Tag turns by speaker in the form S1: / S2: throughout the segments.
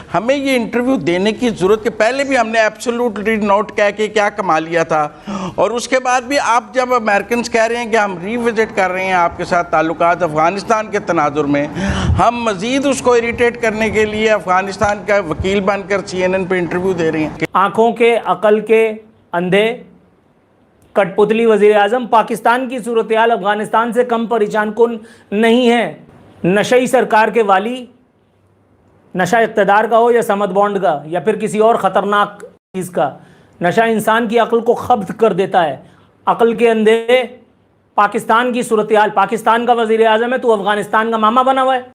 S1: हमें ये इंटरव्यू देने की ज़रूरत के पहले भी हमने एब्सोल्युटली नोट कह के क्या कमा लिया था, और उसके बाद भी आप जब अमेरिकन कह रहे हैं कि हम रीविजिट कर रहे हैं आपके साथ ताल्लुकात अफ़गानिस्तान के तनाजुर में, हम मज़ीद उसको इरिटेट करने के लिए अफ़गानिस्तान का वकील बनकर CNN पे इंटरव्यू दे रहे हैं।
S2: आँखों के अकल के अंधे कठपुतली वज़ीर आज़म पाकिस्तान की सूरत हाल अफ़गानिस्तान से कम परेशान कुन नहीं है। नशई सरकार के वाली, नशा इक़्तिदार का हो या समद बॉन्ड का या फिर किसी और ख़तरनाक चीज़ का, नशा इंसान की अक्ल को ख़ब्त कर देता है। अक्ल के अंधे पाकिस्तान की सूरत हाल, पाकिस्तान का वज़ीर आज़म है, तो अफ़गानिस्तान का मामा बना हुआ है।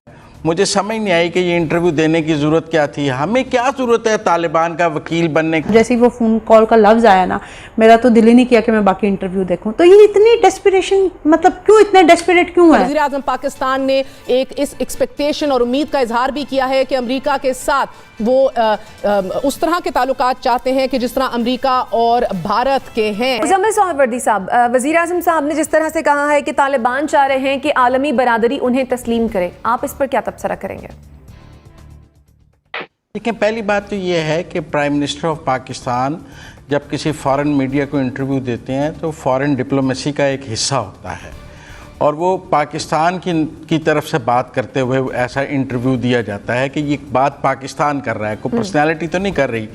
S1: मुझे समझ नहीं आई कि ये इंटरव्यू देने की ज़रूरत क्या थी। हमें क्या ज़रूरत है तालिबान का वकील बनने की।
S3: जैसे ही वो फ़ोन कॉल का लफ्ज़ आया ना, मेरा तो दिल ही नहीं किया कि मैं बाकी इंटरव्यू देखूं। तो ये इतनी डेस्परेशन, मतलब क्यों इतने डेस्परेट क्यों है?
S4: वज़ीर आज़म पाकिस्तान ने एक इस एक्सपेक्टेशन और उम्मीद का इजहार भी किया है कि अमेरिका के साथ वो उस तरह के ताल्लुकात चाहते हैं कि जिस तरह अमेरिका और भारत के हैं।
S5: मुज़म्मिल सोहरावर्दी साहब, वज़ीर आज़म साहब ने जिस तरह से कहा है कि तालिबान चाह रहे हैं कि आलमी बरादरी उन्हें तस्लीम करे, आप इस पर क्या तबसरा करेंगे?
S1: देखिए, पहली बात तो ये है कि प्राइम मिनिस्टर ऑफ पाकिस्तान जब किसी फ़ॉरेन मीडिया को इंटरव्यू देते हैं तो फ़ॉरेन डिप्लोमेसी का एक हिस्सा होता है, और वो पाकिस्तान की तरफ से बात करते हुए ऐसा इंटरव्यू दिया जाता है कि ये बात पाकिस्तान कर रहा है, कोई पर्सनैलिटी तो नहीं कर रही,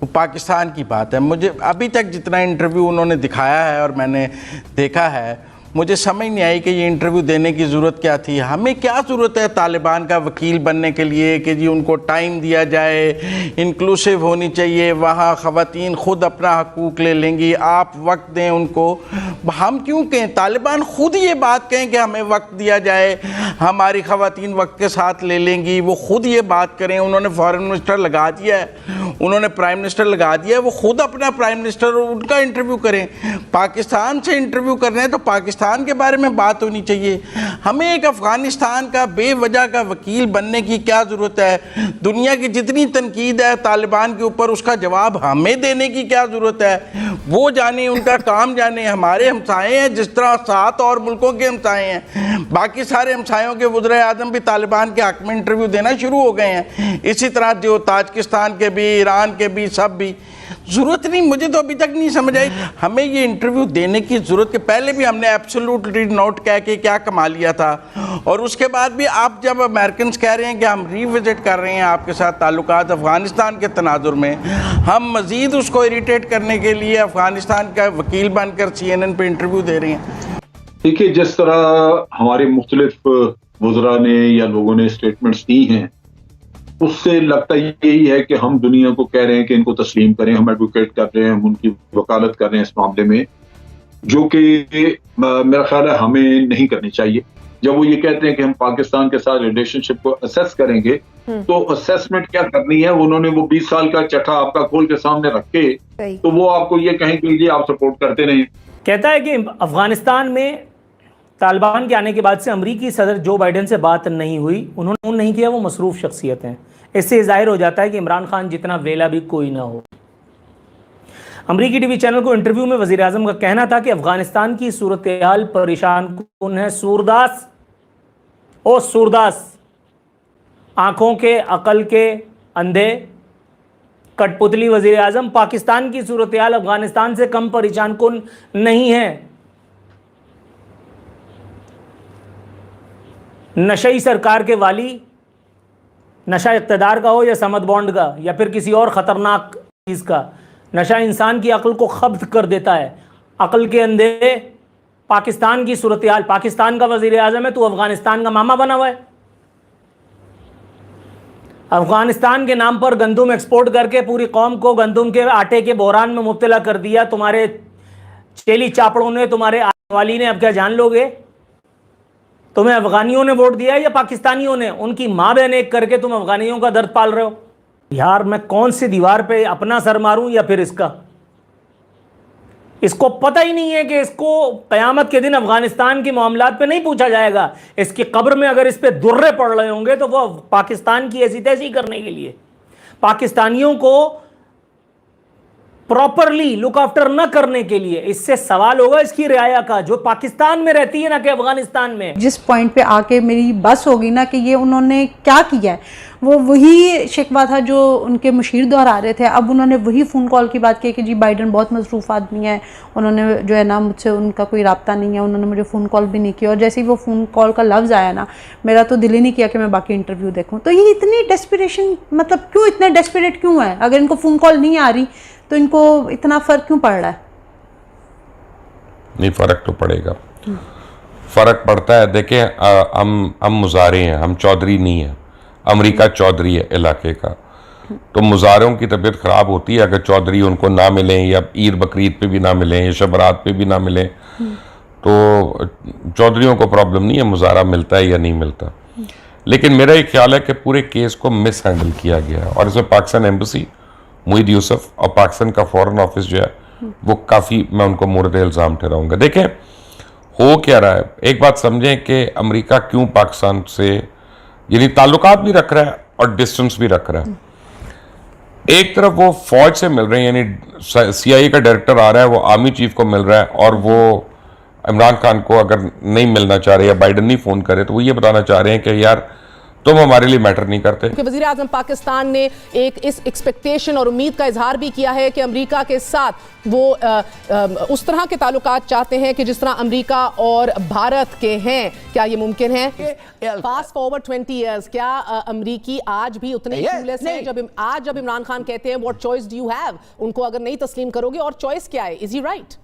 S1: वो पाकिस्तान की बात है। मुझे अभी तक जितना इंटरव्यू उन्होंने दिखाया है और मैंने देखा है, मुझे समझ नहीं आई कि ये इंटरव्यू देने की ज़रूरत क्या थी। हमें क्या ज़रूरत है तालिबान का वकील बनने के लिए कि जी उनको टाइम दिया जाए, इंक्लूसिव होनी चाहिए, वहाँ ख़वातीन ख़ुद अपना हकूक़ ले लेंगी, आप वक्त दें उनको। हम क्यों कहें, तालिबान ख़ुद ये बात कहें कि हमें वक्त दिया जाए, हमारी ख़वातीन वक्त के साथ ले लेंगी, वो ख़ुद ये बात करें। उन्होंने फॉरेन मिनिस्टर लगा दिया है, उन्होंने प्राइम मिनिस्टर लगा दिया है, वो ख़ुद अपना प्राइम मिनिस्टर उनका इंटरव्यू करें। पाकिस्तान से इंटरव्यू करना है तो पाकिस्तान के बारे में बात होनी चाहिए। हमें एक अफ़गानिस्तान का बेवजह का वकील बनने की क्या ज़रूरत है? दुनिया की जितनी तनकीद है तालिबान के ऊपर, उसका जवाब हमें देने की क्या ज़रूरत है? वो जाने, उनका काम जाने। हमारे हमसाए हैं जिस तरह 7 और मुल्कों के हमसाए हैं, बाकी सारे हमसायों के वज़ीर आज़म भी तालिबान के हक़ में इंटरव्यू देना शुरू हो गए हैं। इसी तरह जो ताजिकिस्तान के भी, ईरान के भी, सब भी। ज़रूरत नहीं, मुझे तो अभी तक नहीं समझ आई। हमें ये इंटरव्यू देने की ज़रूरत के पहले भी हमने एब्सोल्युटली नोट कह के क्या कमा लिया था, और उसके बाद भी आप जब अमेरिकन कह रहे हैं कि हम रीविजिट कर रहे हैं आपके साथ ताल्लुकात अफ़गानिस्तान के तनाजुर में, हम मज़ीद उसको इरिटेट करने के लिए अफ़गानिस्तान का वकील बनकर CNN पे इंटरव्यू दे रहे हैं।
S6: देखिए, जिस तरह हमारे मुख्तलिफ वज़रा ने या लोगों ने स्टेटमेंट्स दी हैं, उससे लगता यही है कि हम दुनिया को कह रहे हैं कि इनको तस्लीम करें, हम एडवोकेट कर रहे हैं, हम उनकी वकालत कर रहे हैं इस मामले में, जो कि मेरा ख्याल है हमें नहीं करनी चाहिए। जब वो ये कहते हैं कि हम पाकिस्तान के साथ रिलेशनशिप को असेस करेंगे, तो असेसमेंट क्या करनी है? उन्होंने वो 20 साल का चट्टा आपका खोल के सामने रख के, तो वो आपको ये कहें कि ये आप सपोर्ट करते नहीं। कहता
S2: है कि अफगानिस्तान में तालिबान के आने के बाद से अमरीकी सदर जो बाइडन से बात नहीं हुई, उन्होंने नहीं किया, वो मसरूफ़ शख्सियत हैं। इससे ज़ाहिर हो जाता है कि इमरान खान जितना वेला भी कोई ना हो। अमरीकी टीवी चैनल को इंटरव्यू में वज़ीर आज़म का कहना था कि अफ़गानिस्तान की सूरत हाल परेशान कुन है। सूरदास, ओ सूरदास, आँखों के अकल के अंधे कठपुतली वज़ीर आज़म, पाकिस्तान की सूरत हाल अफ़गानिस्तान से कम परेशान कुन नहीं है। नशई सरकार के वाली, नशा इक़्तिदार का हो या समद बॉन्ड का या फिर किसी और ख़तरनाक चीज़ का, नशा इंसान की अक्ल को ख़ब्त कर देता है। अक्ल के अंधे पाकिस्तान की सूरत हाल, पाकिस्तान का वज़ीर आज़म है, तो अफ़गानिस्तान का मामा बना हुआ है। अफ़गानिस्तान के नाम पर गंदम एक्सपोर्ट करके पूरी कौम को गंदम के आटे के बहरान में मुब्तला कर दिया। तुम्हारे चेली चापड़ों ने, तुम्हारे आने वाली ने, अब क्या जान लोगे? तुम्हें अफगानियों ने वोट दिया है या पाकिस्तानियों ने? उनकी माँ बहन एक करके तुम अफगानियों का दर्द पाल रहे हो। यार, मैं कौन सी दीवार पे अपना सर मारूं या फिर इसका? इसको पता ही नहीं है कि इसको क़यामत के दिन अफगानिस्तान के मामलात पे नहीं पूछा जाएगा। इसकी कब्र में अगर इस पे दुर्रे पड़ रहे होंगे तो वो पाकिस्तान की ऐसी तैसी करने के लिए, पाकिस्तानियों को प्रॉपरली लुक आफ्टर न करने के लिए, इससे सवाल होगा इसकी रियाया का, जो पाकिस्तान में रहती है ना कि अफगानिस्तान में।
S3: जिस पॉइंट पे आके मेरी बस होगी ना कि ये उन्होंने क्या किया है, वो वही शिकवा था जो उनके मुशीर दोहरा रहे थे। अब उन्होंने वही फ़ोन कॉल की बात की कि जी बाइडन बहुत मसरूफ़ आदमी है, उन्होंने जो है ना मुझसे उनका कोई रब्ता नहीं है, उन्होंने मुझे फ़ोन कॉल भी नहीं किया। और जैसे ही वो फ़ोन कॉल का लफ्ज़ आया ना, मेरा तो दिल ही नहीं किया कि मैं बाकी इंटरव्यू देखूँ। तो ये इतनी डेस्परेशन, मतलब क्यों इतने डेस्परेट क्यों है? अगर इनको फ़ोन कॉल नहीं आ रही तो इनको इतना फ़र्क क्यों पड़ रहा है?
S7: नहीं, फ़र्क तो पड़ेगा, फ़र्क पड़ता है। देखें, हम मुजारे हैं, हम चौधरी नहीं हैं। अमेरिका चौधरी है इलाके का, तो मुजारों की तबीयत ख़राब होती है अगर चौधरी उनको ना मिलें, या ईद बकरीद पे भी ना मिलें, या शबरात पे भी ना मिलें। तो चौधरियों को प्रॉब्लम नहीं है मुजारा मिलता है या नहीं मिलता। लेकिन मेरा ये ख्याल है कि पूरे केस को मिस हैंडल किया गया है, और इसमें पाकिस्तान एम्बेसी, मुईद यूसुफ और पाकिस्तान का फॉरेन ऑफिस जो है वो काफ़ी, मैं उनको मोरद इल्ज़ाम ठहराऊंगा। देखें हो क्या रहा है, एक बात समझें कि अमेरिका क्यों पाकिस्तान से यानी ताल्लुकात भी रख रहा है और डिस्टेंस भी रख रहा है। एक तरफ वो फौज से मिल रहे हैं, यानी CIA का डायरेक्टर आ रहा है, वो आर्मी चीफ को मिल रहा है, और वो इमरान खान को अगर नहीं मिलना चाह रहे या बाइडन नहीं फ़ोन करे तो वो ये बताना चाह रहे हैं कि यार तुम हमारे लिए मैटर नहीं करते।
S4: वज़ीर आज़म पाकिस्तान ने एक इस एक्सपेक्टेशन और उम्मीद का इजहार भी किया है कि अमेरिका के साथ वो उस तरह के ताल्लुकात चाहते हैं कि जिस तरह अमेरिका और भारत के हैं। क्या ये मुमकिन है? फास्ट फॉरवर्ड 20 ईयर्स, क्या अमरीकी आज भी उतने क्लूलेस हैं जब इमरान खान कहते हैं what choice do you have, उनको अगर नहीं तस्लीम करोगे और चॉइस क्या है? Is he right?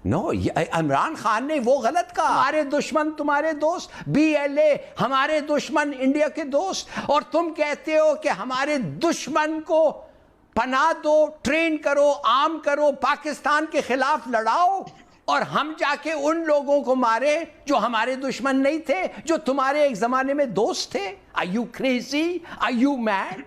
S8: No, Imran Khan ने वो गलत कहा, हमारे दुश्मन तुम्हारे दोस्त, BLA हमारे दुश्मन इंडिया के दोस्त, और तुम कहते हो कि हमारे दुश्मन को पनाह दो, ट्रेन करो, आर्म करो, पाकिस्तान के खिलाफ लड़ाओ, और हम जाके उन लोगों को मारे जो हमारे दुश्मन नहीं थे, जो तुम्हारे एक जमाने में दोस्त थे। Are you crazy? Are you mad?